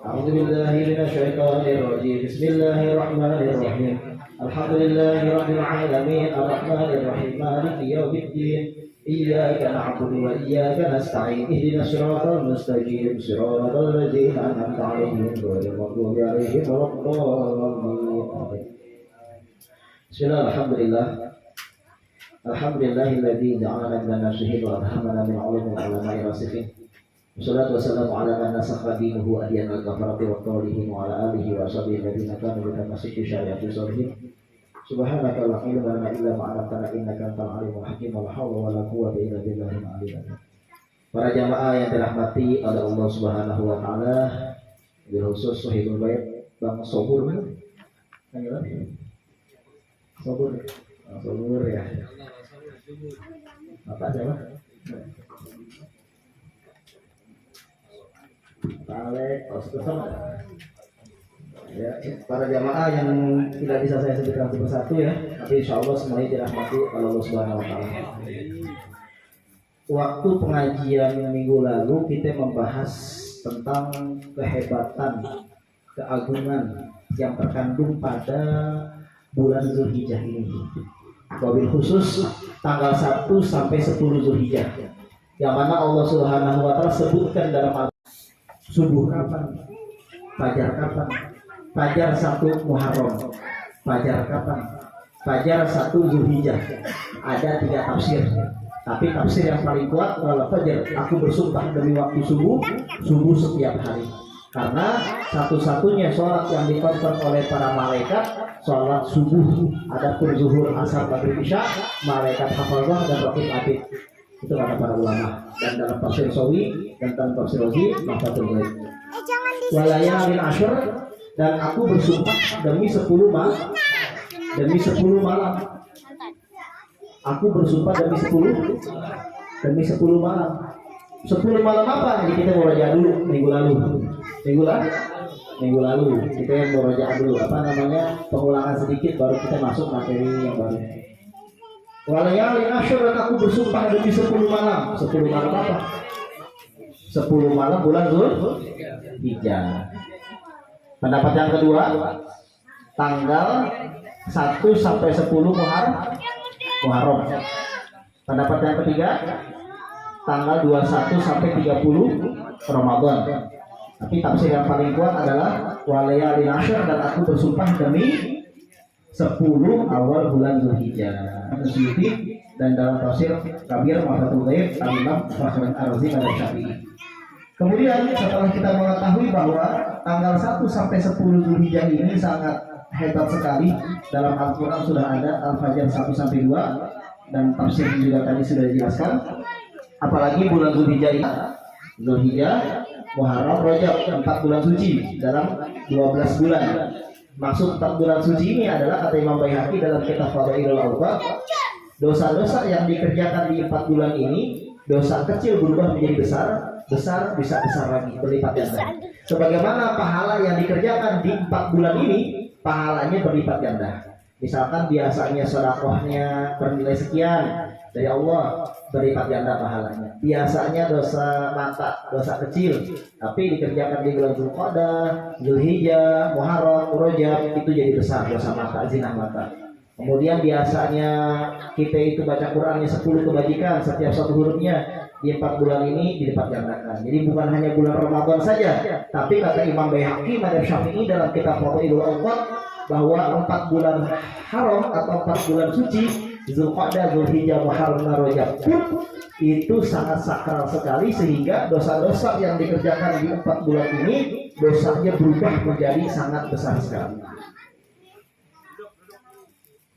أعوذ بالله من الشيطان الرجيم. بسم الله الرحمن الرحيم. الحمد لله رب العالمين الرحمن الرحيم مالك يوم الدين إياك نعبد وإياك نستعين اهدنا الصراط المستقيم صراط الذين أنعمت عليهم غير المغضوب عليهم ولا الضالين. بسم الله الحمد لله الحمد لله الذي جعلنا من الناسخين وألهمنا من علوم العلماء الراسخين. والصلاة والسلام على من نسخ دينه أديان الكفرة والطالحين وعلى آله وأصحابه الذين كانوا بتمسك شريعة صالحين. سبحانك لا علم لنا إلا ما علمتنا إنك أنت العليم الحكيم ولا حول ولا قوة إلا بالله العلي العظيم. Para jamaah yang dirahmati oleh Allah Subhanahu wa taala, bil khusus Sahibul Bait Bang Sobur. Sobur ya. Apa siapa? Ya, para jamaah yang tidak bisa saya sebutkan satu persatu ya, tapi insya Allah semuanya dirahmati oleh Allah Subhanahu wa taala. Waktu pengajian minggu lalu kita membahas tentang kehebatan, keagungan yang terkandung pada bulan Zulhijjah ini. Wabil khusus tanggal 1 sampai 10 Zulhijjah, yang mana Allah Subhanahu wa taala sebutkan dalam subuh kapan, fajar kapan, fajar 1 Muharram, fajar kapan, fajar 1 Zulhijjah. Ada 3 tafsir, tapi tafsir yang paling kuat adalah fajar. Aku bersumpah demi waktu subuh setiap hari, karena satu-satunya sholat yang ditonton oleh para malaikat sholat subuh. Adapun zuhur, asar, maghrib, isya, malaikat hafazah dan raqib atid. Itu kata para ulama. Dan dalam tafsir Sawi dan dalam tafsir Razi Mahfatul Ghaib. Walayalin Ashur, dan aku bersumpah demi 10 malam. Aku bersumpah demi 10 malam. 10 malam apa? Jadi kita murojaah dulu minggu lalu. Kita murojaah dulu pengulangan sedikit baru kita masuk materi yang baru. Walayalin Ashur, dan aku bersumpah demi 10 malam. 10 malam apa? 10 malam bulan Zulhijjah. Pendapat yang kedua, tanggal 1 sampai 10 Muharram. Pendapat yang ketiga, tanggal 21 sampai 30 Ramadan. Tapi tafsir yang paling kuat adalah walayalin Ashur, dan aku bersumpah demi 10 awal bulan Zulhijjah. Suyuti dan dalam tafsir Kabir Mahfatul Ghaib Al-Imam Fakhruddin Ar-Razi dan Syafi'i. Kemudian setelah kita mengetahui bahwa tanggal 1 sampai 10 Zulhijjah ini sangat hebat sekali, dalam Al-Quran sudah ada Al-Fajr 1 sampai 2 dan tafsir juga tadi sudah dijelaskan. Apalagi bulan Zulhijjah, Muharram, Rajab, 4 bulan suci dalam 12 bulan. Maksud 4 bulan suci ini adalah, kata Imam Baihaqi dalam kitab Fadailul Awqat, dosa-dosa yang dikerjakan di 4 bulan ini, dosa kecil berubah menjadi besar bisa besar lagi, berlipat ganda. Sebagaimana pahala yang dikerjakan di 4 bulan ini, pahalanya berlipat ganda. Misalkan biasanya sedekahnya bernilai sekian dari Allah, berlipat ganda pahalanya. Biasanya dosa mata, dosa kecil, tapi dikerjakan di bulan Zulqa'dah, Zulhijjah, Muharram, Rajab, itu jadi besar dosa mata, zina mata. Kemudian biasanya kita itu baca Qurannya 10 kebajikan setiap satu hurufnya, di 4 bulan ini dilipat gandakan. Jadi bukan hanya bulan Ramadan saja, tapi kata Imam Baihaqi Madzhab Syafi'i dalam kitab Fadailul Awqat bahwa 4 bulan haram atau 4 bulan suci, Zulqa'dah, Zulhijjah, Muharram, Rajab pun itu sangat sakral sekali, sehingga dosa-dosa yang dikerjakan di 4 bulan ini dosanya berubah menjadi sangat besar sekali.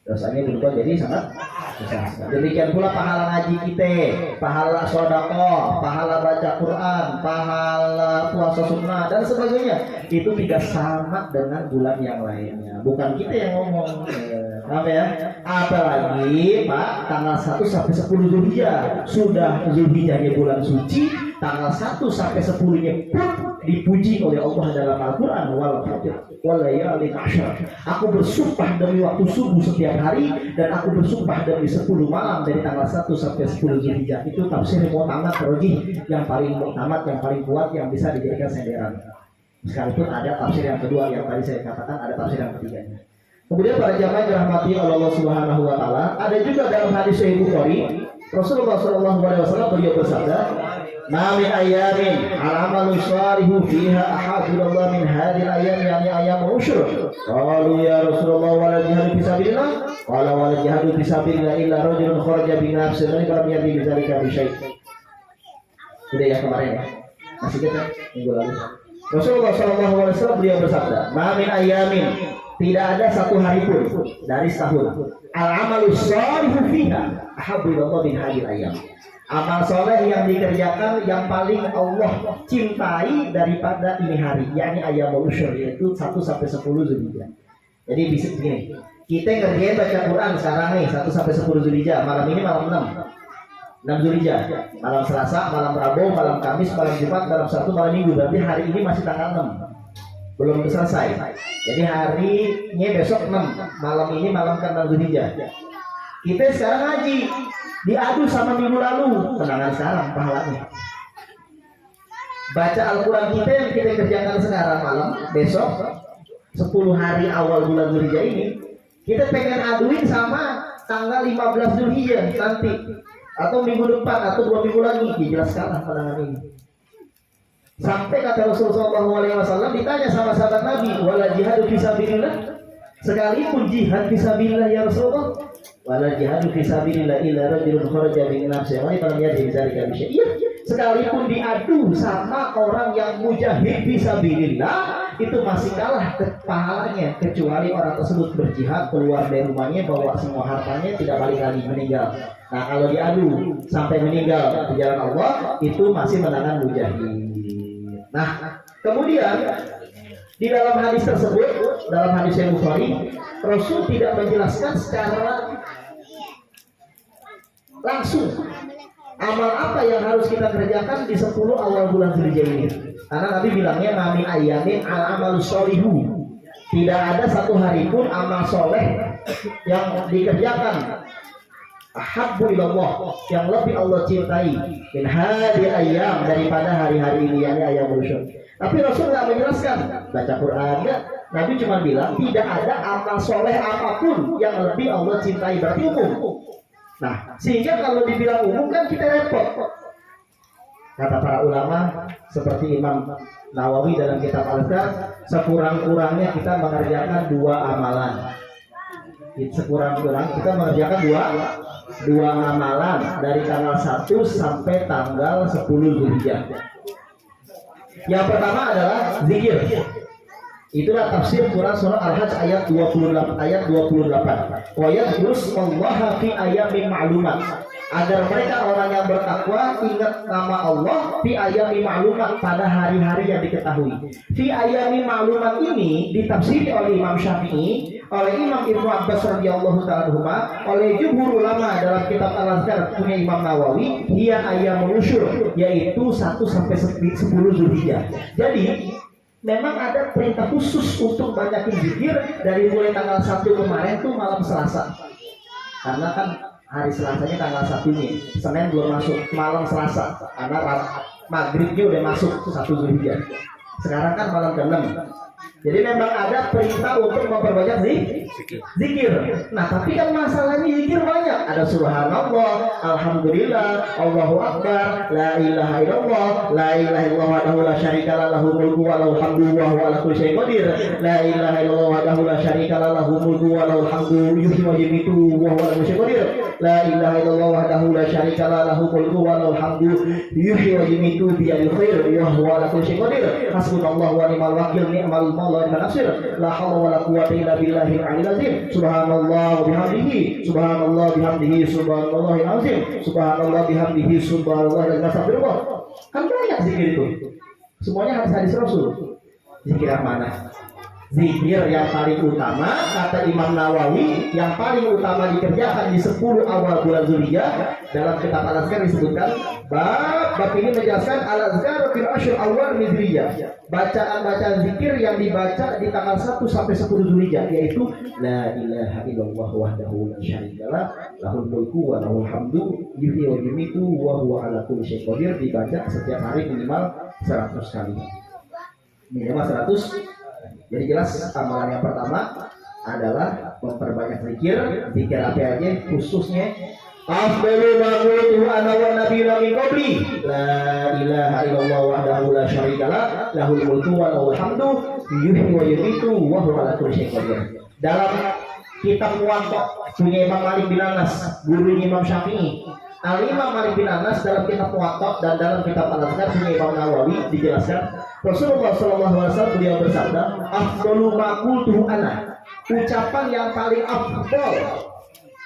Dosanya berubah jadi sangat besar sekali. Demikian pula pahala ngaji kita, pahala sedekah, pahala baca Quran, pahala puasa sunnah dan sebagainya, itu tidak sama dengan bulan yang lainnya. Bukan kita yang ngomong, apa ya? Apalagi Pak, tanggal 1 sampai 10 Zulhijjah, sudah Zulhijjahnya bulan suci, tanggal 1 sampai 10-nya pun dipuji oleh Allah dalam Al-Quran, wal fajr wal layalin ashar. Aku bersumpah demi waktu subuh setiap hari, dan aku bersumpah demi 10 malam dari tanggal 1 sampai 10 Zulhijjah. Itu tafsir mu'tamad rajih, yang paling mu'tamad, yang paling kuat, yang bisa dijadikan senderan. Sekalipun ada tafsir yang kedua yang tadi saya katakan, ada tafsir yang ketiganya. Kemudian para jamaah dirahmati oleh Allah Subhanahu wa taala, ada juga dalam hadis Sahih Bukhari, Rasulullah sallallahu alaihi wasallam beliau bersabda, "Ma min ayamin al-amalu shalihu fiha ahabbu Allah min hadhihi al-ayam, yani ayam usyur." Qalu ya Rasulullah wa la jihadu fi sabilillah? Qala wa la jihadu fi sabilillah illa rajulun kharaja bi nafsihi wa lam yadi bi dzalika bi syai'. Sudah ya kemarin ya. Masih kita minggu lalu. Rasulullah sallallahu alaihi wasallam beliau bersabda, "Ma min ayamin", tidak ada satu hari pun dari setahun, al-amalu shalihu fiha ahabbu Allah min hadhihi al-ayam, amal soleh yang dikerjakan yang paling Allah cintai daripada ini hari, yakni ayamul usyur, yaitu 1 sampai 10 Zulhijjah. Jadi bisa begini, kita ngerjain baca Quran sekarang nih 1 sampai 10 Zulhijjah, malam ini malam 6 Zulhijjah, malam Selasa, malam Rabu, malam Kamis, malam Jumat, malam Sabtu, malam Minggu. Berarti hari ini masih tanggal 6, belum selesai. Jadi harinya besok 6, malam ini malam ke-6 Zulhijjah. Kita sekarang ngaji, diadu sama minggu lalu, kenangan sekarang pahalanya. Baca Al-Quran kita yang kita kerjakan sekarang malam, besok 10 hari awal bulan Zulhijjah ini, kita pengen aduin sama tanggal 15 Zulhijjah nanti, atau minggu depan, atau 2 minggu lagi. Jelas kalah pandangan ini. Sampai kata Rasulullah SAW ditanya sama sahabat Nabi, wala jihadu fisabilillah, sekalipun jihad fisabilillah ya Rasulullah, wala jihadu fisabilillah illa rajulun kharaja min nafsihi wa lam yadi dzalika bi syai'. Iya, sekalipun diadu sama orang yang mujahid fisabilillah, itu masih kalah pahalanya, kecuali orang tersebut berjihad, keluar dari rumahnya, bawa semua hartanya, tidak balik lagi, meninggal. Nah, kalau diadu sampai meninggal di jalan Allah, itu masih menangan mujahid. Nah, kemudian di dalam hadis tersebut, dalam hadis yang Bukhari, Rasul tidak menjelaskan secara langsung amal apa yang harus kita kerjakan di 10 awal bulan Zulhijjah ini. Karena Nabi bilangnya mami ayamin al-amalu sholihu, tidak ada satu hari pun amal soleh yang dikerjakan ahabbu ilallah, yang lebih Allah cintai min hadhihi ayyam, daripada hari-hari ini, yakni ayam usyur. Tapi Rasul tidak menjelaskan baca Quran, enggak. Nabi cuma bilang tidak ada amal soleh apapun yang lebih Allah cintai, berarti umum. Nah, sehingga kalau dibilang umum kan kita repot. Kata para ulama seperti Imam Nawawi dalam kitab Al-Azkar, sekurang-kurangnya kita mengerjakan 2 amalan. Sekurang-kurang kita mengerjakan dua amalan dari tanggal 1 sampai tanggal 10 Zulhijjah. Yang pertama adalah zikir. Itulah tafsir Quran surah Al-Hajj ayat 28. Wa yadhkurullaha fi ayyamin ma'lumat, agar mereka orang yang bertakwa ingat nama Allah fi ayyamin ma'lumat, pada hari-hari yang diketahui. Fi ayyamin ma'lumat ini ditafsiri oleh Imam Syafi'i, oleh Imam Ibnu Abbas radhiyallahu ta'ala anhuma, oleh jumhur ulama dalam kitab Al-Azkar punya Imam Nawawi, dia ayyamul usyur, yaitu 1 sampai 10 Zulhijjah. Jadi memang ada perintah khusus untuk banyakin zikir dari mulai tanggal 1 kemarin tuh malam Selasa. Karena kan hari Selasanya tanggal 1-nya, Senin belum masuk, malam Selasa karena maghribnya udah masuk 1 Zulhijjah. Sekarang kan malam ke-6. Jadi memang ada perintah untuk memperbanyak zikir. Nah, tapi kan masalahnya zikir banyak. Ada subhanallah, alhamdulillah, Allahu akbar, la ilaha illallah, la ilaha illallah wahdahu la syarika lahu mulku wa lahul hamdu wa huwa ala kulli syai'in qadir. La ilaha illallah wahdahu la syarika lahu mulku wa lahul hamdu yuhyi wa yumiitu wa huwa ala kulli syai'in qadir. La ilaha illallah wahdahu la syarika lahu mulku wa lahul hamdu yuhyi wa yumiitu bi yadil khair wa huwa ala kulli syai'in qadir. Hasbunallahu wa ni'mal wakil, ni'mal Allah dan nasir, la haula wala quwwata illa billahil aliyil azim. Subhanallah bihamdihi, subhanallah bihamdihi, subhanallahil azim, subhanallah bihamdihi, subhanallah dan astagfirullah. Kan banyak zikir itu. Semuanya hadis Rasul. Zikir yang mana? Zikir yang paling utama kata Imam Nawawi yang paling utama dikerjakan di 10 awal bulan Zulhijjah. Dalam kitab Al-Azkar disebutkan bab ini menjelaskan Al-Azkar fil ashr awal min Zulhijjah, bacaan-bacaan zikir yang dibaca di tanggal 1 sampai 10 Zulhijjah, yaitu la ilaha illallah wahdahu la syarikalah lahul mulku wa lahul hamdu yuhyi wa yumiitu wa huwa ala kulli syai'in qadir, dibaca setiap hari minimal 100 kali. Minimal 100. Jadi jelas amalan yang pertama adalah memperbanyak zikir. Zikir apa aja? Khususnya afdalu ma qultu ana wa nabiyuna min qabli la ilaha illallah wahdahu la syarikalah lahul mulku wa lahul hamdu yuhyi wa yumiitu wa huwa ala kulli syai'in qadir. Dalam kitab Muwatta punya Imam Malik bin Anas, guru Imam Syafi'i. Al-Imam Malik bin Anas dalam kitab Muwatta dan dalam kitab Al-Azkar punya Imam Nawawi dijelaskan Rasulullah SAW beliau bersabda, afdalu ma qultu ana, ucapan yang paling afdal,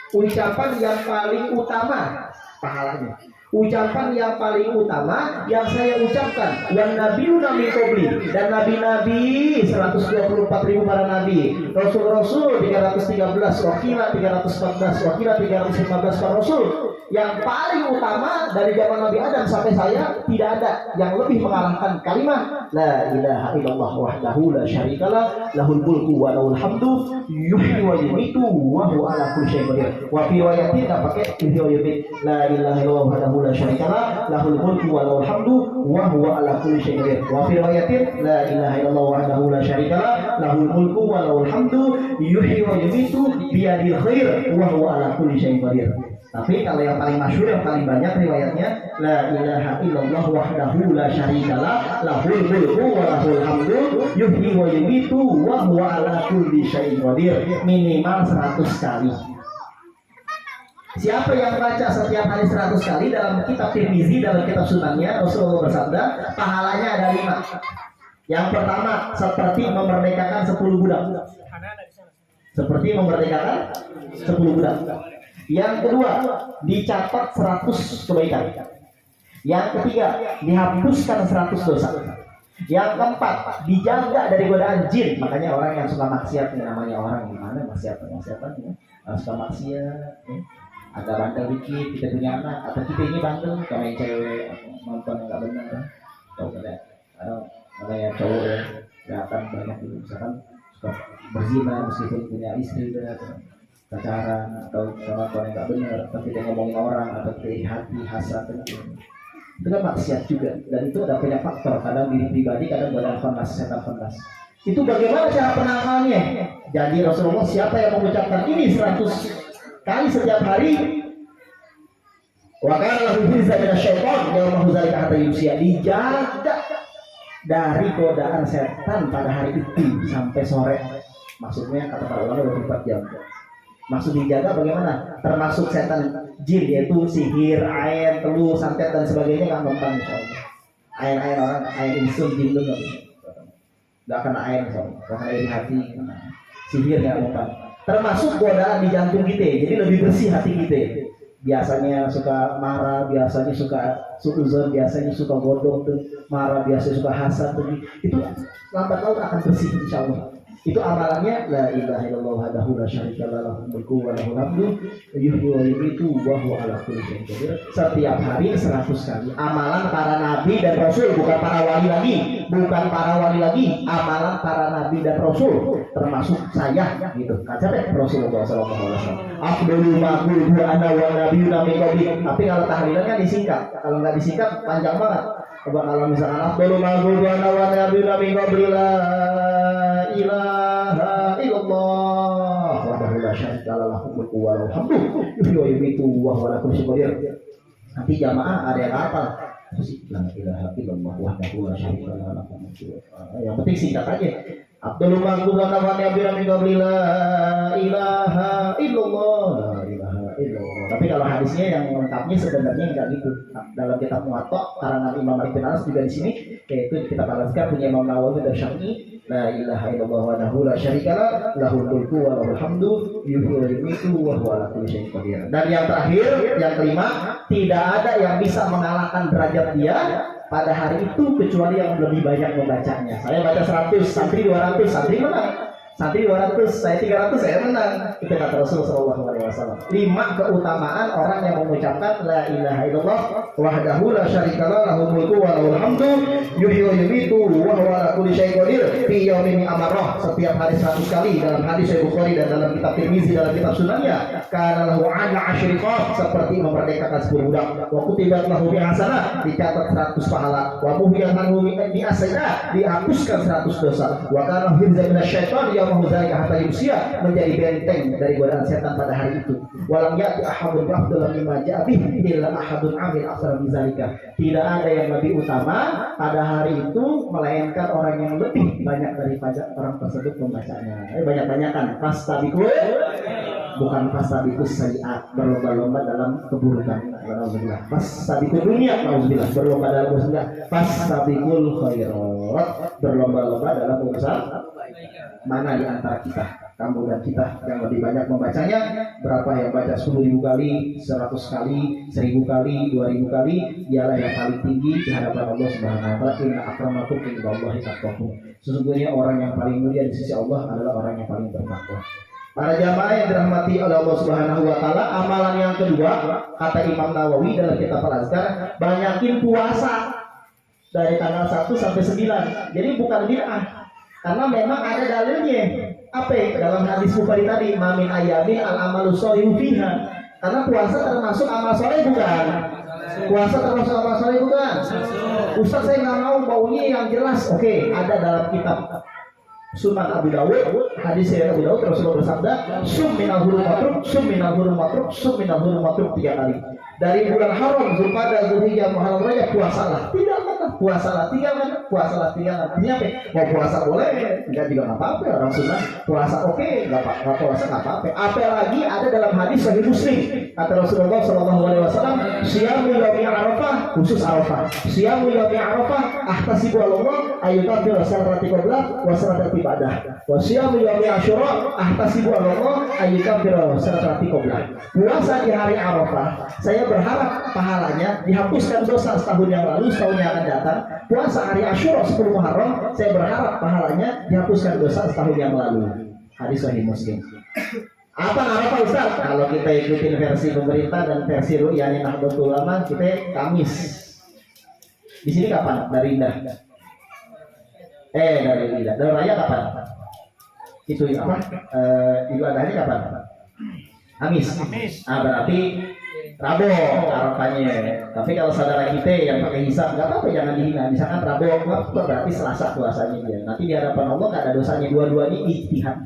ucapan yang paling utama pahalanya, ucapan yang paling utama yang saya ucapkan wan nabiyuna min qabli, dan nabi-nabi 124.000 para nabi, rasul-rasul 313, wakila 314, wakila 315 para rasul. Yang paling utama dari zaman Nabi Adam sampai saya tidak ada yang lebih mengalahkan kalimat la ilaha illallah wahdahu la syarikalah lahul mulku wa lahul hamdu yuhyi wa yumiitu wa huwa ala kulli syai'in qadir. Wa fi riwayatin enggak pakai yuhyi wa yumiitu, la ilaha illallah wahdahu la syarikalah lahul mulku wa lahul hamdu wa huwa ala kulli syai'in qadir. Wa fi riwayatin la ilaha illallah wahdahu la syarikalah lahul mulku wa lahul hamdu yuhyi wa yumiitu biyadil khair wa huwa ala kulli syai'in qadir. Tapi kalau yang paling masyhur, yang paling banyak riwayatnya la ilaha illallah wahdahu la syarikalah lahul mulku wa lahul hamdu yuhyi wa yumiitu wa huwa ala kulli syai'in qadir, minimal 100 kali. Siapa yang baca setiap hari 100 kali dalam kitab Tirmizi, dalam kitab Sunannya, Rasulullah bersabda pahalanya ada 5. Yang pertama seperti memerdekakan 10 budak. Seperti memerdekakan 10 budak. Yang kedua, dicatat 100 kebaikan. Yang ketiga, dihapuskan 100 dosa. Yang keempat, dijaga dari godaan jin. Makanya orang yang suka maksiat, namanya orang gimana maksiatan ya. Suka maksiat, ya. Agak bandel dikit, kita punya anak, atau kita ini bandel, kalau yang cewek nonton nggak benar kan? Tahu nggak? Kalau yang cowok ya, kelihatan banyak itu, misalkan suka berzina meskipun punya istri dan pacaran atau sama orang nggak benar, tapi dia ngomongin orang atau dari hati hasrat itu kan maksiat juga. Dan itu ada banyak faktor, kadang diri pribadi, kadang badan fanas, setan fanas. Itu bagaimana cara penanganannya? Jadi Rasulullah, siapa yang mengucapkan ini 100 kali setiap hari, wa kana lahu hizza min asy-syaitan yawma zalika hatta yusya, dijaga dari godaan setan pada hari itu sampai sore. Maksudnya kata para ulama 24 jam. Maksud dijaga bagaimana? Termasuk setan jin, yaitu sihir, ain, teluh, santet dan sebagainya kan mempan insyaallah. Ain-ain orang, ain insun jin itu nggak kena ain insyaallah, nggak kena iri hati, sihir nggak mempan. Termasuk godaan di jantung kita, jadi lebih bersih hati kita. Biasanya suka marah, biasanya suka suuzon, biasanya suka godong tuh, marah, biasanya suka hasad tuh. Itu lambat laun akan bersih insyaallah. Itu amalannya la ilaha illallah wahdahu la syarikalah lahul mulku wa lahul hamdu yuhyi wa yumiitu wa huwa ala kulli syai'in qadir. Setiap hari 100 kali. Amalan para nabi dan rasul, bukan para wali lagi, bukan para wali lagi, amalan para nabi dan rasul, termasuk saya gitu. Kata Rasulullah sallallahu alaihi wasallam, afdalu ma qultu ana wa nabiyuna min qabli. Tapi kalau tahlilan kan disingkat. Kalau enggak disingkat panjang banget. Coba kalau misalkan afdalu ma qultu ana wa nabiyuna min qabli la ilaha illallah wahdahu la syarikalah lahul mulku wa lahul hamdu yuhyi wa yumiitu wa huwa ala kulli syai'in qadir. Nanti jamaah ada yang hafal la ilaha illallah wahdahu la syarikalah lahul mulku. Yang penting singkat aja. Abdul Maqbul wa nabiyuna min qabli la ilaha illallah la ilaha illallah. Tapi kalau hadisnya yang lengkapnya sebenarnya enggak gitu. Dalam kitab Muwatta karangan Imam Malik bin Anas juga di sini, yaitu kitab Al-Azkar punya Imam Nawawi dan Syafi'i. La ilaha illallah wahdahu la syarikalah, lahul mulku wa lahul hamdu, yuhyi wa yumiitu wa huwa ala kulli syai'in qadir. Dan yang terakhir, yang kelima, tidak ada yang bisa mengalahkan derajat dia pada hari itu kecuali yang lebih banyak membacanya. Saya baca 100, santri 200, santri menang. Santri 200, saya 300, saya menang. Itu kata Rasulullah SAW. 5 keutamaan orang yang mengucapkan la ilaha illallah wahdahu la syarikalah, lahul mulku wa lahul hamdu, yuhyi wa yumiitu wa huwa ala kulli syai'in qadir fi yaumin amarrah. Setiap hari 100 kali dalam hadis Sahih Bukhari dan dalam kitab Tirmizi, dalam kitab Sunannya, kana lahu ashri qaf, seperti memerdekakan 10 budak. Wa kutibat lahu bi hasanah, dicatat 100 pahala. Wa muhiyat anhu bi asyiah, dihapuskan 100 dosa. Wa kana hifdzan minasyaitan mahuzalika hatta yusia, menjadi benteng dari godaan setan pada hari itu. Walam ya'ti ahadun afdal mimma ja'a bihi illa ahadun amil aktsara min zalika. Tidak ada yang lebih utama pada hari itu melainkan orang yang lebih banyak daripada orang tersebut membacanya. Banyak-banyakan fastabiqul, bukan fastabiqus sayyi'at, berlomba-lomba dalam keburukan. Alhamdulillah. Fastabiqul dunia, alhamdulillah, berlomba dalam urusan. Fastabiqul khairat, berlomba-lomba dalam urusan. Mana di antara kita, kamu dan kita, yang lebih banyak membacanya? Berapa yang baca 10.000 kali, 100 kali, 1.000 kali, 2.000 kali? Dialah yang paling tinggi di hadapan Allah Subhanahu wa taala. Inna akramakum indallahi atqakum. Sesungguhnya orang yang paling mulia di sisi Allah adalah orang yang paling bertakwa. Para jamaah yang dirahmati oleh Allah Subhanahu wa taala, amalan yang kedua, kata Imam Nawawi dalam kitab Al-Azkar, banyakin puasa dari tanggal 1 sampai 9. Jadi bukan bid'ah. Karena memang ada dalilnya. Apa dalam hadis Bukhari tadi, mamin ayamin al amalu sholihu fiha. Karena puasa termasuk amal soleh bukan? Puasa termasuk amal soleh bukan? Ustaz, saya nggak mau baunya yang jelas. Oke, ada dalam kitab Sunan Abu Dawud, hadis dari Abu Dawud, Rasulullah bersabda, sum minal hurul matruk, sum minal hurul matruk, sum minal hurul matruk 3 kali. Dari bulan haram, Zulqa'dah, Dzulhijjah, Muharram, Rajab, puasalah. Tinggalkan, puasalah, tinggalkan, puasalah, tinggalkan. Artinya apa? Mau puasa boleh, enggak juga nggak apa-apa. Orang sunnah puasa oke, nggak puasa nggak apa-apa. Apalagi ada dalam hadis Sahih Muslim, kata Rasulullah SAW, siyamu yaumi Arafah, khusus Arafah. Siyamu yaumi Arafah, ahtasibu Allah, ayyukaffir salati qablah wa salati ba'dah. Wa siyamu yaumi Asyura, ahtasibu Allah, ayyukaffir salati qablah. Puasa di hari Arafah, saya berharap pahalanya dihapuskan dosa setahun yang lalu, setahun yang akan datang. Puasa hari Asyura 10 Muharram, saya berharap pahalanya dihapuskan dosa setahun yang lalu. Hadis Sahih Muslim. Apa Arafah Ustaz? Kalau kita ikutin versi pemerintah dan versi Ru'yani Nahdlatul Ulama, kita Kamis. Di sini kapan? Dari Indah. Dari Indah. Dari Raya kapan? Itu apa? Idul Adha kapan? Kamis. Berarti Rabu Arafahnya. Tapi kalau saudara kita yang pakai hisab, nggak apa-apa, jangan dihina. Misalkan Rabu, berarti Selasa puasanya dia. Nanti di hadapan Allah nggak ada dosanya. Dua-duanya ijtihad.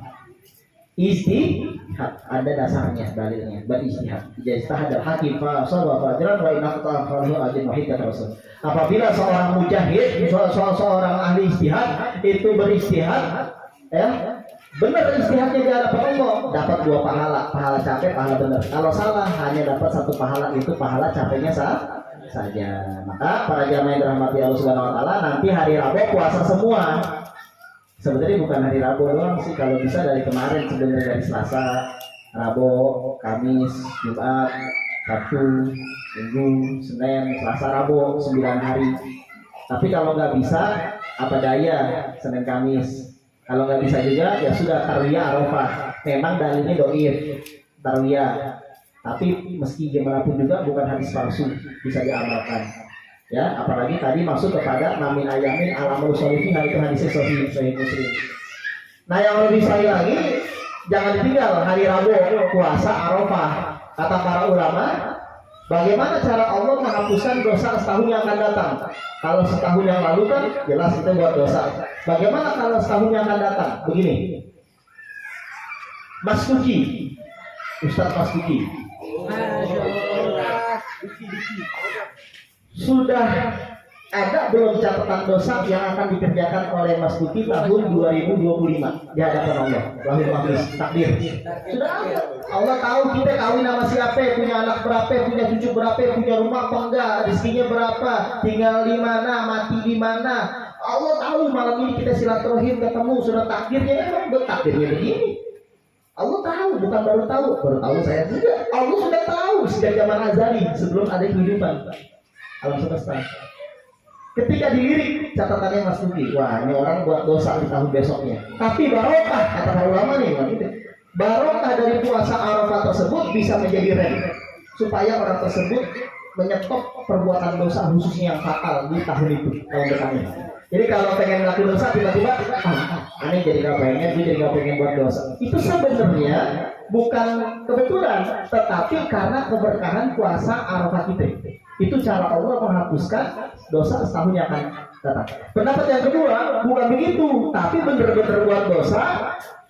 Ijtihad ada dasarnya, dalilnya. Berijtihad. Ijtihad al-hakim fa sawwa fajran wa inna falahu ajrun wahid kata Rasul. Apabila seorang mujahid, seorang ahli ijtihad itu berijtihad, ya, benar istihadnya di hadapan Allah, dapat 2 pahala, pahala capek, pahala benar. Kalau salah hanya dapat 1 pahala, itu pahala capeknya saja. Maka para jamaah yang dirahmati Allah Subhanahu wa taala, nanti hari Rabu puasa semua. Sebenarnya bukan hari Rabu doang sih, kalau bisa dari kemarin, sebenarnya dari Selasa, Rabu, Kamis, Jumat, Sabtu, Minggu, Senin, Selasa, Rabu, 9 hari. Tapi kalau nggak bisa, apa daya, Senin, Kamis. Kalau nggak bisa juga, ya sudah tarwiyah Arafah. Memang dalilnya doif tarwiyah, tapi meski gimana pun juga bukan hadis palsu, bisa diamalkan. Ya, apalagi tadi masuk kepada mamin ayamin alamul sholihin, itu hadisnya Sahih Muslim. Nah, yang lebih sahih lagi, jangan ditinggal hari Rabu puasa Arafah. Kata para ulama, bagaimana cara Allah menghapuskan dosa setahun yang akan datang? Kalau setahun yang lalu kan jelas kita buat dosa. Bagaimana kalau setahun yang akan datang? Begini, Mas Kuki, Ustadz Mas Kuki, sudah ada belum catatan dosa yang akan dikerjakan oleh Mas Kuki tahun 2025 di hadapan Allah? Lahir mahfuz takdir sudah ada. Allah tahu kita kawin sama siapa, punya anak berapa, punya cucu berapa, punya rumah apa enggak, rezekinya berapa, tinggal di mana, mati di mana. Allah tahu malam ini kita silaturahim ketemu, sudah takdirnya, emang takdirnya begini. Allah tahu, bukan baru tahu saya juga. Allah sudah tahu sejak zaman azali, sebelum ada kehidupan alam semesta. Ketika dilirik catatannya Mas Nuki, wah ini orang buat dosa di tahun besoknya. Tapi barokah, kata para ulama nih, barokah dari puasa Arafah tersebut bisa menjadi rem supaya orang tersebut menyetop perbuatan dosa khususnya yang fatal di tahun itu, tahun depannya. Jadi kalau pengen melakukan dosa tiba-tiba, aneh jadi gak pengen, gue jadi gak pengen buat dosa. Itu sebenarnya bukan kebetulan, tetapi karena keberkahan puasa Arafah kita. Itu cara Allah menghapuskan dosa setahun yang akan datang. Pendapat yang kedua bukan begitu, tapi benar-benar buat dosa,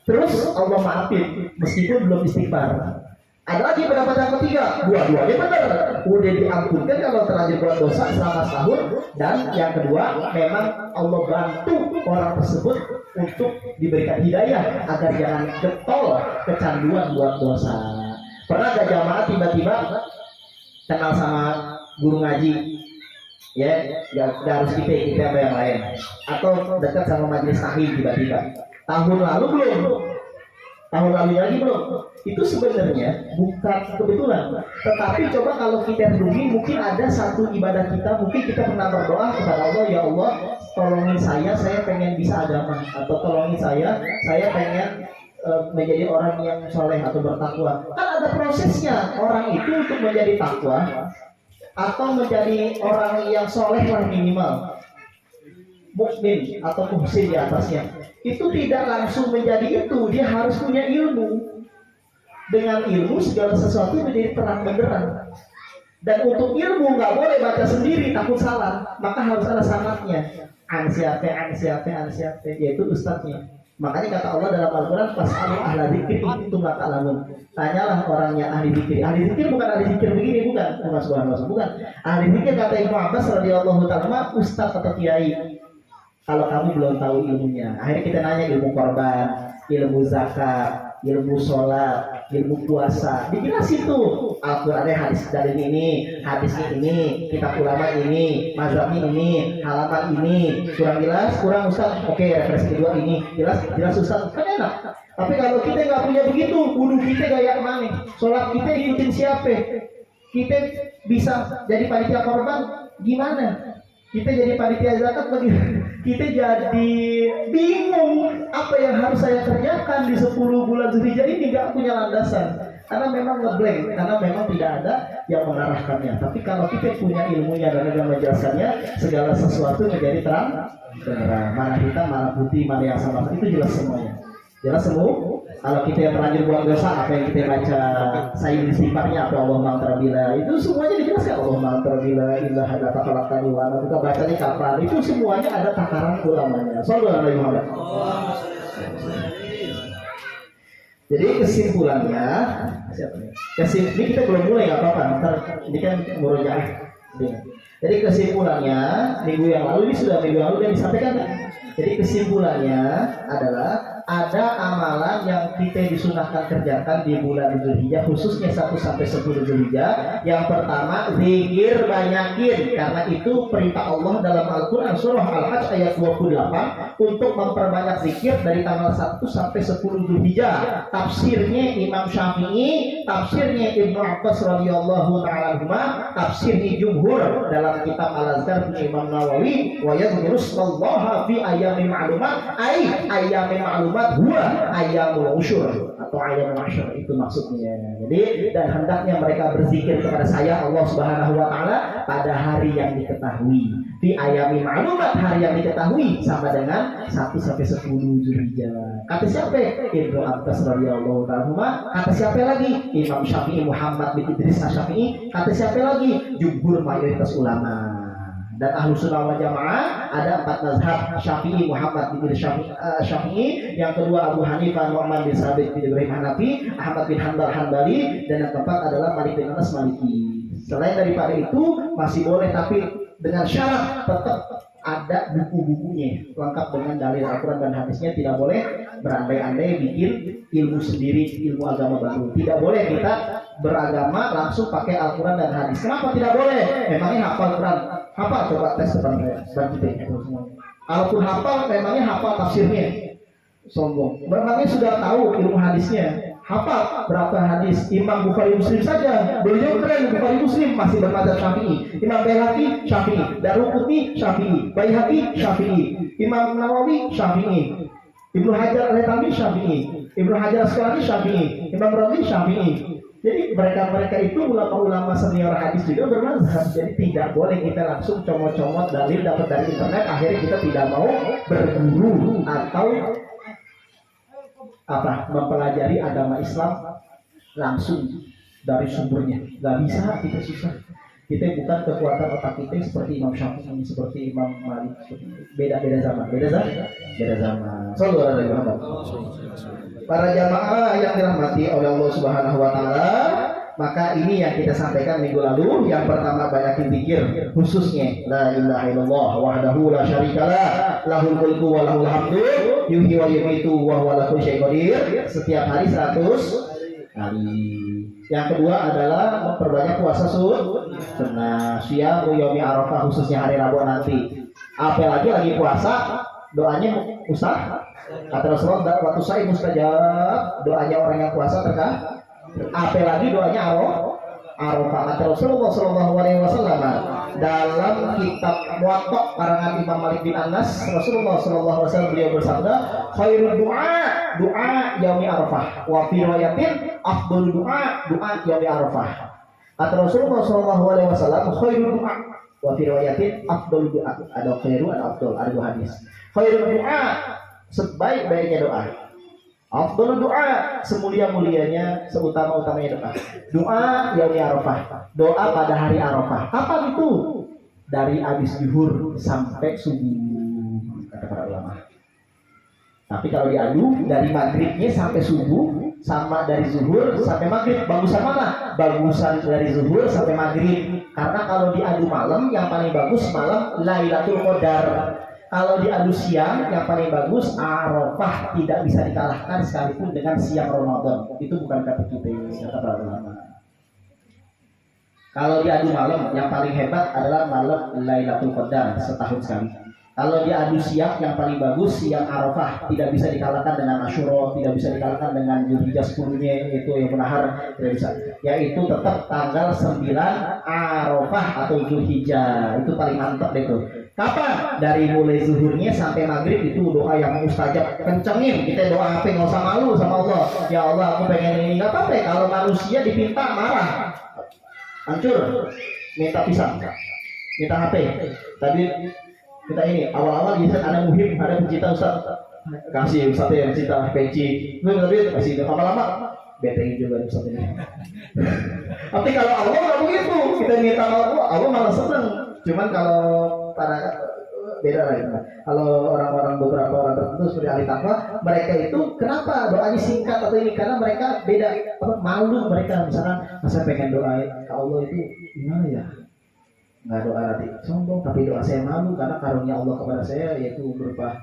terus Allah maafin meskipun belum istighfar. Ada lagi pendapat yang ketiga, dua-duanya benar, udah diampunkan kalau terlanjur buat dosa selama setahun. Dan yang kedua, memang Allah bantu orang tersebut untuk diberikan hidayah agar jangan getol kecanduan buat dosa. Pernah gak jamaah tiba-tiba kenal sama guru ngaji, ya gak harus kita sama yang lain, atau dekat sama majelis tahlim tiba-tiba tahun lalu belum, tahun lalu lagi belum. Itu sebenarnya bukan kebetulan, tetapi coba kalau kita rugi, mungkin ada satu ibadah kita, mungkin kita pernah berdoa kepada Allah, ya Allah tolongin saya pengen bisa agama, atau tolongin saya pengen menjadi orang yang soleh atau bertakwa. Kan ada prosesnya orang itu untuk menjadi takwa atau menjadi orang yang soleh lah, minimal mukmin atau muhsin di atasnya. Itu tidak langsung menjadi itu, dia harus punya ilmu. Dengan ilmu segala sesuatu menjadi terang benderang. Dan untuk ilmu nggak boleh baca sendiri, takut salah, maka harus ada sanadnya. An siapa, yaitu ustadznya. Makanya kata Allah dalam Al-Quran, fas'alu ahla dzikri in kuntum la ta'lamun. Tanyalah orangnya ahli zikir. Ahli zikir bukan ahli zikir begini, bukan. Bukan. Ahli zikir kata Ibnu Abbas radhiyallahu ta'ala, ustaz atau kiai. Kalau kamu belum tahu ilmunya, akhirnya kita nanya ilmu korban, ilmu zakat, ilmu sholat, ilmu puasa. Dijelasin tuh Al-Qurannya, hadis dari ini, hadisnya ini, kitab ulama ini, mazhabnya ini, halaman ini. Kurang jelas, kurang ustaz. Oke, referensi kedua ini jelas ustaz. Kan enak. Tapi kalau kita nggak punya begitu, wudu kita gaya mana? Sholat kita ikutin siapa? Kita bisa jadi panitia korban gimana? Kita jadi panitia zakat bagaimana? Kita jadi bingung apa yang harus saya kerjakan di 10 bulan Zulhijjah ini, nggak punya landasan. Karena memang ngeblank, karena memang tidak ada yang mengarahkannya. Tapi kalau kita punya ilmunya dan juga menjelaskannya, segala sesuatu menjadi terang. Mana hitam, mana putih, mana yang sama, itu jelas semuanya. Jelas semua. Kalau kita yang terlanjur buat dosa, apa yang kita baca sayyid istighfarnya, apa Allah ma'antarabila, itu semuanya dijelaskan. Allah ma'antarabila indah hadza falaqani wa ana, kita bacanya kapan, itu semuanya ada takaran ulamanya. Sallallahu alaihi wasallam. Jadi kesimpulannya, ini kita belum mulai, nggak apa-apa, ntar ini kan murojaah. Jadi kesimpulannya minggu yang lalu, ini sudah minggu lalu dan disampaikan. Jadi kesimpulannya adalah ada amalan yang kita disunahkan kerjakan di bulan Zulhijjah, khususnya 1 sampai 10 Zulhijjah. Yang pertama, zikir banyakin, karena itu perintah Allah dalam Al-Quran surah Al-Hajj ayat 28 untuk memperbanyak zikir dari tanggal 1 sampai 10 Zulhijjah. Tafsirnya Imam Syafi'i, tafsirnya Ibnu Abbas radhiyallahu ta'ala anhuma, tafsirnya jumhur dalam kitab Al-Azkar Imam Nawawi, wa yadhkurullaha fi ayyamin ma'lumat, ayyamin ma'lumat huwa ayyamul usyur atau ayyamul asyur, itu maksudnya. Jadi dan hendaknya mereka berzikir kepada saya Allah Subhanahu wa taala pada hari yang diketahui. Fi ayyamin ma'lumat, hari yang diketahui, sama dengan 1 sampai 10 Zulhijjah. Kata siapa? Ibnu Abbas radhiyallahu ta'ala. Kata siapa lagi? Imam Syafi'i Muhammad bin Idris Asy-Syafi'i. Kata siapa lagi? Jumhur mayoritas ulama. Dan Ahlus Sunnah wal Jamaah ada 4 mazhab, Syafi'i Muhammad bin Syafi'i, yang kedua Abu Hanifah Nu'man bin Sabit bin Ibrahim Hanafi, Ahmad bin Hanbal Hanbali, dan yang keempat adalah Malik bin Anas Maliki. Selain daripada itu masih boleh, tapi dengan syarat tetap ada buku-bukunya lengkap dengan dalil Al-Quran dan hadisnya. Tidak boleh berandai-andai bikin ilmu sendiri, ilmu agama baru. Tidak boleh kita beragama langsung pakai Al-Quran dan hadis. Kenapa tidak boleh? Memangnya hafal Quran? Apa? Coba tes depan saya, depan kita semua. Kalaupun hafal, memangnya hafal tafsirnya. Sombong. Memangnya sudah tahu ilmu hadisnya. Hafal berapa hadis? Imam Bukhari Muslim saja beliau keren. Bukhari Muslim masih bermadzhab Syafi'i. Imam Baihaqi Syafi'i, Daruqutni Syafi'i, Baihaqi Syafi'i, Imam Nawawi Syafi'i, Ibnu Hajar Al-Haytami Syafi'i, Ibnu Hajar Asqalani Syafi'i, Imam Razi Syafi'i. Jadi mereka itu ulama-ulama senior hadis juga bermazhab. Jadi tidak boleh kita langsung comot-comot dalil dapat dari internet. Akhirnya kita tidak mau berguru atau mempelajari agama Islam langsung dari sumbernya. Gak bisa, kita susah. Kita bukan kekuatan otak kita seperti Imam Syafi'i, seperti Imam Malik. Beda zaman. Sallallahu alaihi wasallam. Para jamaah yang dirahmati oleh Allah Subhanahu wa taala, maka ini yang kita sampaikan minggu lalu. Yang pertama, banyakin zikir, khususnya la ilaha illallah wahdahu la syarikalah, lahul mulku wa lahul hamdu, yuhyi wa yumiitu wa huwa ala kulli syai'in qadir. Setiap hari 100 kali. Yang kedua adalah memperbanyak puasa sunnah, syiam yaumi arafah, khususnya hari Rabu nanti. Apalagi lagi puasa, doanya usah. Kata Rasulullah, waktu saya mustajab, doanya orang yang puasa terkah. Apalagi doanya Arafah. Kata Rasulullah Shallallahu Alaihi Wasallam dalam kitab Muwatta karangan Imam Malik bin Anas, Rasulullah Shallallahu Alaihi Wasallam beliau bersabda, khairul doa yaumi Arafah, wa fi riwayatin afdal doa yaumi Arafah. Kata Rasulullah Shallallahu Alaihi Wasallam, khairul doa, wa fi riwayatin afdal doa. Ada khairu, ada afdal, ada dua hadis. Khairul doa, sebaik-baiknya doa. Afdal doa, semulia-mulianya, seutama-utamanya doa. Doa yaumi Arafah, doa pada hari Arafah. Kapan itu? Dari habis zuhur sampai subuh, kata para ulama. Tapi kalau diadu dari maghribnya sampai subuh, sama dari zuhur sampai maghrib. Bagusan mana? Bagusan dari zuhur sampai maghrib. Karena kalau diadu malam, yang paling bagus malam Lailatul Qadar. Kalau diadu siang, yang paling bagus Arafah, tidak bisa dikalahkan sekalipun dengan siang Ramadan. Itu bukan kata kita, kata para ulama. Kalau diadu malam, yang paling hebat adalah malam Lailatul Qadar, setahun sekali. Kalau diadu siang, yang paling bagus siang Arafah, tidak bisa dikalahkan dengan Asyura, tidak bisa dikalahkan dengan Dzulhijjah 10-nya, itu yang menahar, tidak bisa. Yaitu tetap tanggal 9 Arafah atau Dzulhijjah, itu paling mantap deh tuh. Kapan? Dari mulai zuhurnya sampai maghrib itu doa yang mustajab. Kencengin, kita doa apa? Nggak usah malu sama Allah. Ya Allah, aku pengen ini. Nggak apa-apa. Kalau manusia dipinta marah, hancur, minta pisang, minta HP. Tadi kita ini awal-awal bisa ada muhim, ada pencinta Ustaz. Kasih Ustaz yang cinta peci. Tapi kasih lama-lama BTI juga Ustaz ini. Tapi kalau Allah nggak begitu, kita minta Allah malah seneng. Cuman kalau para beda lagi. Kalau orang-orang beberapa orang tertentu seperti ahli takwa, mereka itu kenapa doanya singkat atau ini? Karena mereka beda, malu mereka. Misalkan saya pengen doa ke Allah itu gimana ya? Nggak doa nanti sombong, tapi doa saya malu karena karunia Allah kepada saya yaitu berupa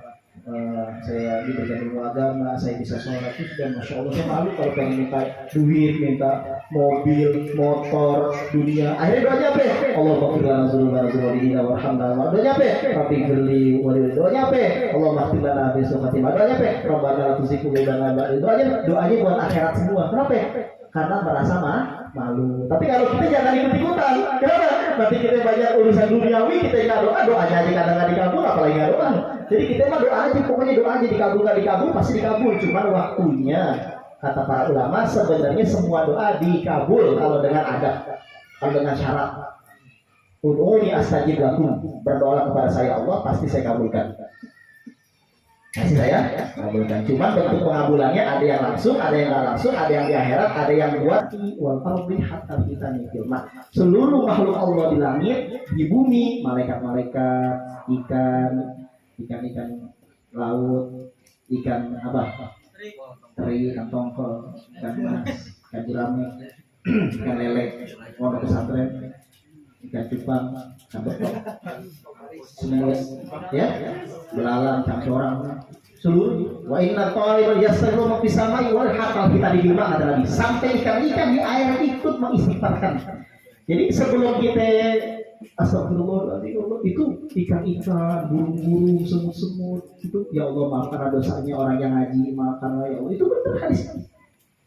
saya diberikan ilmu agama, saya bisa sholat itu sudah masya Allah. Saya malu kalau pengen minta duit, minta mobil, motor, dunia. Akhirnya doanya apa? Allah maghfirlana dzunubana warhamna. Doanya apa? Rabbi firli wali. Doanya apa? Allah maghfirlana bisulkhatimah. Doanya apa? Rabbana la tuzigh qulubana ba'da. Doanya buat akhirat semua. Kenapa? Karena merasa malu. Tapi kalau kita jangan ikut-ikutan. Kenapa? Nanti kita banyak urusan duniawi, kita nggak doanya aja kadang nggak dikabul, apalagi nggak doa. Jadi kita mah doa aja, pokoknya doa aja, dikabul nggak dikabul pasti dikabul. Cuman waktunya, kata para ulama, sebenarnya semua doa dikabul kalau dengan adab, kalau dengan syarat. Ud'uni astajib lakum, berdoa kepada saya Allah, pasti saya kabulkan. Masih saya kabulkan. Cuma bentuk pengabulannya ada yang langsung, ada yang nggak langsung, ada yang di akhirat, ada yang buat wal ardi hatta kita nikil. Seluruh makhluk Allah di langit, di bumi, malaikat-malaikat, ikan laut, ikan apa? Teri, ikan tongkol, ikan mas, ikan gurame, ikan lele, pondok pesantren, ikan cupang, ikan betok, semut, ya, belalang, camcorang, seluruh. Wa inna talibal yastaghfiru ma fis samai wal haqqal kita di bima ada lagi. Sampai ikan-ikan di air ikut mengistighfarkan. Jadi sebelum kita Astagfirullahaladzim, Allah, itu ikan-ikan, burung-burung, semut-semut, itu ya Allah maafkan dosanya orang yang ngaji, maafkanlah ya Allah, itu benar hadis.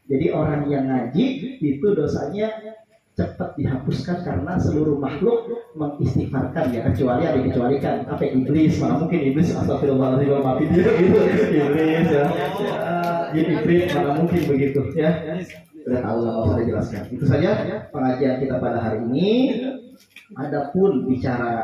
Jadi orang yang ngaji itu dosanya cepat dihapuskan karena seluruh makhluk mengistighfarkan ya, kecuali ada dikecualikan apa iblis, mana mungkin iblis astagfirullahaladzim maafin dia gitu, iblis ya, jadi iblis mana mungkin begitu ya. Sudah tahu lah, saya jelaskan. Itu saja pengajian kita pada hari ini. Adapun bicara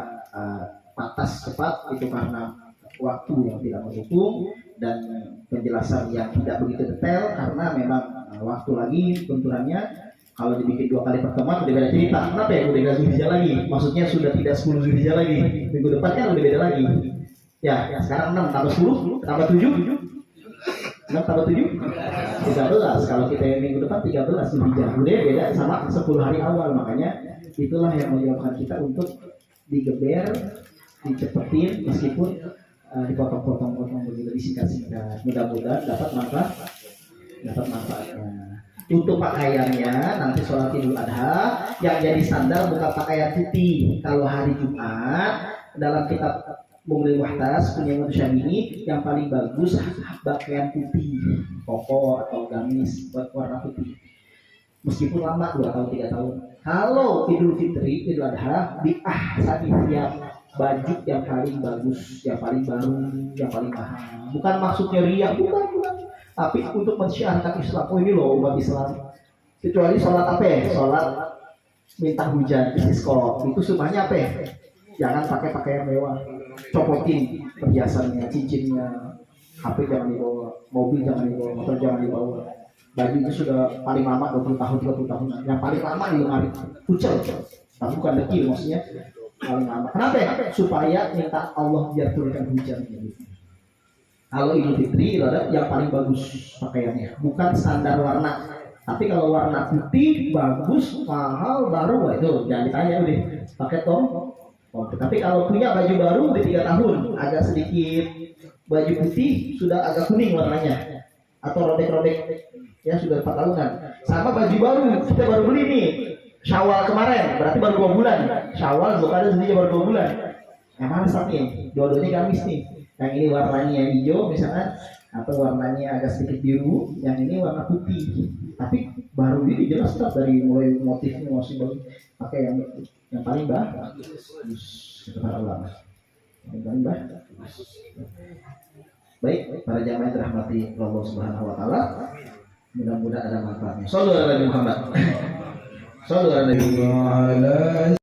batas cepat itu karena waktu yang tidak mendukung dan penjelasan yang tidak begitu detail karena memang waktu lagi benturannya. Kalau dibikin 2 kali pertemuan udah beda cerita. Kenapa ya udah gak Zulhijjah lagi? Maksudnya sudah tidak 10 Zulhijjah lagi. Minggu depan kan udah beda lagi. Ya sekarang 6 tambah 10 tambah 7. 6 tambah 7 13. Kalau kita yang minggu depan 13 Zulhijjah. Udah beda sama 10 hari awal. Makanya itulah yang menyebabkan kita untuk digeber, dicepetin meskipun dipotong-potong begitu, disingkat-singkat. Mudah-mudahan dapat manfaatnya. Untuk pakaiannya nanti sholat Idul Adha yang jadi standar bukan pakaian putih. Kalau hari Jumat dalam kitab Mughnil Muhtas punya Imam Syamini yang paling bagus pakaian putih, koko atau gamis warna putih. Meskipun lama 2 tahun 3 tahun. Kalau Idul Fitri, Idul Adha di ahsani thiyab, baju yang paling bagus, yang paling baru, yang paling mahal. Bukan maksudnya riya, bukan. Tapi untuk mensyiarkan Islam. Oh ini loh umat Islam. Kecuali sholat apa ya? Sholat minta hujan, istisqa. Itu semuanya apa ya? Jangan pakai pakaian mewah. Copotin perhiasannya, cincinnya. HP jangan dibawa, mobil jangan dibawa, motor jangan dibawa. Baju itu sudah paling lama 20 tahun, 30 tahun. Yang paling lama di lemari kucel. Tapi bukan dekil maksudnya. Paling lama. Kenapa ya? Supaya minta Allah biar turunkan hujan. Kalau Idul Fitri yang paling bagus pakaiannya, bukan standar warna. Tapi kalau warna putih bagus, mahal, baru, wah itu jangan ditanya udah pakai tom. Tapi kalau punya baju baru udah 3 tahun, agak sedikit baju putih sudah agak kuning warnanya, atau robek-robek ya sudah 4 tahunan. Sama baju baru kita baru beli nih, Syawal kemarin, berarti baru 2 bulan. Syawal Zulqa'dah sendiri baru 2 bulan. Yang mana saatnya? Dua-duanya gamis nih. Yang ini warnanya hijau misalkan, atau warnanya agak sedikit biru, yang ini warna putih. Tapi baru ini jelas tak dari mulai motifnya masih bagus. Pakai yang paling bagus kata para ulama. Yang paling bagus. Baik, para jamaah yang dirahmati Allah Subhanahu wa taala, mudah-mudahan ada manfaatnya. Shallallahu alaihi Muhammad. Shallallahu alaihi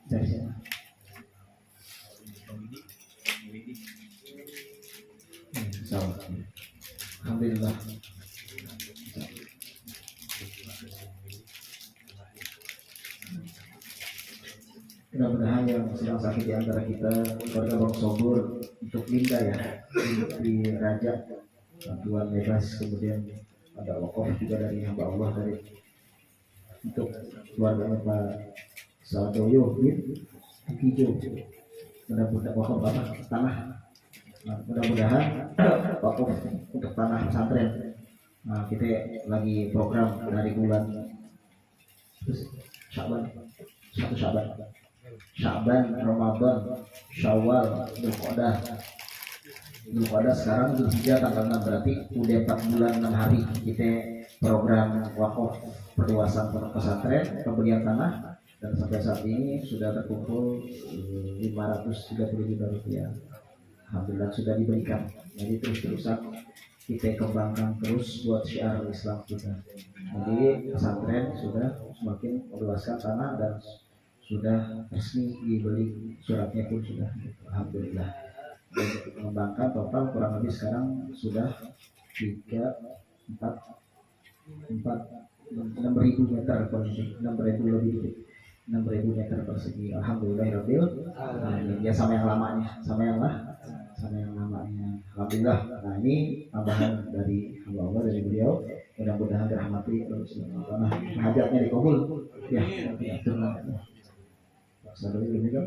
Dari sana. Insyaallah. Alhamdulillah. Mudah-mudahan yang sedang sakit di antara kita, keluarga Bang Sobur, untuk Linda ya, di Raja, bantuan bebas, kemudian ada wakaf juga dari hamba Allah dari untuk keluarga Pak Sadoyo bin Kijo, mudah-mudahan wakaf apa tanah, nah, mudah-mudahan wakaf untuk tanah pesantren. Nah, kita lagi program dari bulan Syaban, satu Syaban, Ramadan, Syawal, Dzulqa'dah. Dzulqa'dah sekarang Dzulhijjah tanggal 6, berarti udah 4 bulan 6 hari kita program wakaf perluasan pondok pesantren, pembelian tanah, dan sampai saat ini sudah terkumpul 530 juta rupiah. Alhamdulillah sudah diberikan. Jadi terus-terusan kita kembangkan terus buat syiar Islam kita. Jadi pesantren sudah semakin meluaskan tanah dan sudah resmi dibeli, suratnya pun sudah. Alhamdulillah. Dan untuk mengembangkan total kurang lebih sekarang sudah 6.000 meter persegi, 6.000 lebih, 6.000 meter persegi. Alhamdulillahirabbil alamin. Ya sama yang lamanya, sama yang lamanya. Alhamdulillah. Nah ini tambahan dari hamba Allah, dari beliau. Mudah-mudahan dirahmati Allah Subhanahu wa taala. Hajatnya dikabul. Ya, Saroyo ini kan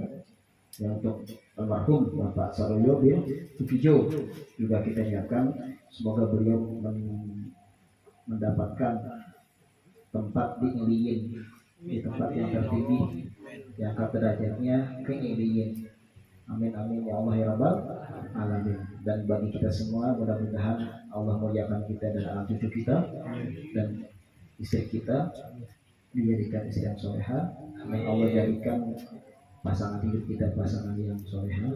yang untuk almarhum Bapak Saroyo bin Tukijo juga kita niatkan semoga beliau mendapatkan tempat di Iliyin, di tempat yang tertinggi, diangkat derajatnya ke Iliyin. Amin amin ya Allah ya Rabbal alamin. Dan bagi kita semua mudah-mudahan Allah muliakan kita dan anak cucu kita dan istri kita dijadikan istri yang soleha. Amin. Allah jadikan pasangan hidup kita pasangan yang soleha.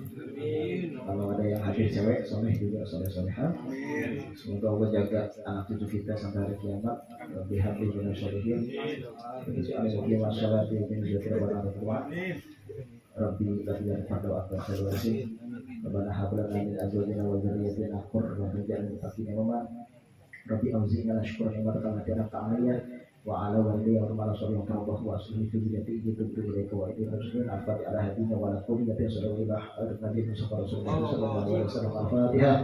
Kalau ada yang hadir cewek soleh juga soleha. Semoga Allah jaga anak cucu kita sampai hari kiamat. Lebih hadir dengan solehin. Alhamdulillah wassalatu wassalamu ala Rabbi latihan pada waktu serwasi. Rabbana hablana min azwajina wa dzurriyyatina qurrata a'yun waj'alna Rabbi auzi'na nashkura ni'mataka allati an'amta 'alayna wa 'ala walidayya wa 'ala salihin wa aslih fi dhurriyyati tubtu ilayka wa idina muslimin afati ala hadina wa la quliyati sallallahu alaihi wa nabi sallallahu alaihi wasallam al-fatihah.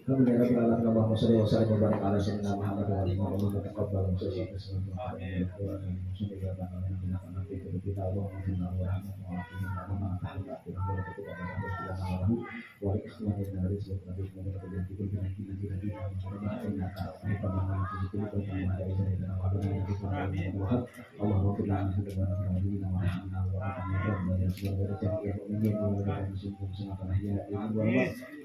Allahumma shalli wa sallim wa barik ala sayyidina Muhammad wa alihi wa sahbihi taqabbal musallina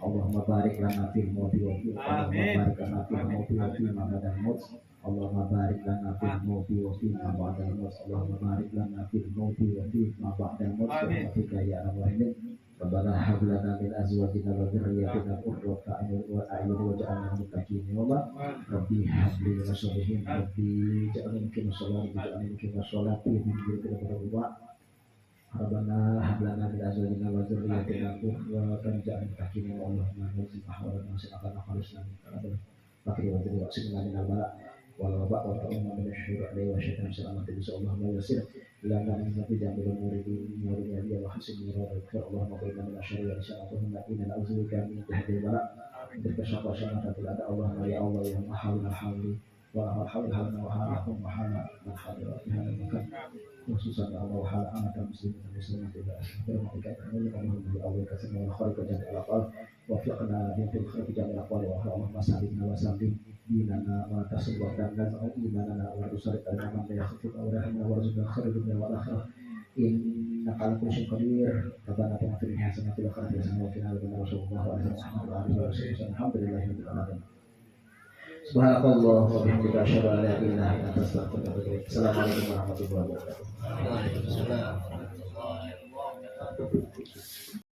Allahumma barik lana fil mawti wa fil Allahumma barik lana fil mawti wa fil ma'adal maut Allahumma barik lana fil mawti wa fil ma'adal maut Allahumma barik lana fil mawti wa fil ma'adal maut Rahmatika ya arhamar Rabbana hab lana min azwajina wa dhurriyyatina qurrata a'yun waj'alna lil muttaqina imama Rabbi hab li min sholihin Rabbi ja'alni muqima sholati waj'alni muqima sholati min dzurriyyatina Rabbana hablana min azwajina wa dzurriyyatina qurrata a'yun waj'alna Allahumma nazil ahwalana wa sallallahu alaihi wasallam fakir wa dzurriyyah sinna min al-bala wal waba wa ta'umma min asyurri alaihi wa syaitan salamatu Allahumma yassir lana min jamil muridin muridin wa hasin muradika Allahumma qina min asyarri wa syarrihim inna na'udzubika min jahdil bala berkesyafah syarratul ada Allahumma ya Allah ya mahal hawli wa hawla wa halakum wa hala man hadira fi hadha makan khususan ya Allah hal anak muslimin muslimat ila bermatikan ini Allahumma ya Allah kasih wa khaliqa jamil aqwal wa fiqna bi khaliqi jamil aqwal wa Allahumma sallimna wa sallim dinana wa tasawwur dan imanana wa rusulik al-aman ya khafif wa rahmana wa rizqana khairu dunya wal akhirah innaka ala kulli syai'in qadir rabbana atina fid dunya hasanatan wa fil akhirati hasanatan wa qina adzabannar rasulullah wa alihi wa sahbihi alhamdulillahi rabbil alamin subhanakallah wa bihamdika asyhadu an la ilaha illa anta astaghfiruka wa atubu ilaik assalamualaikum warahmatullahi wabarakatuh.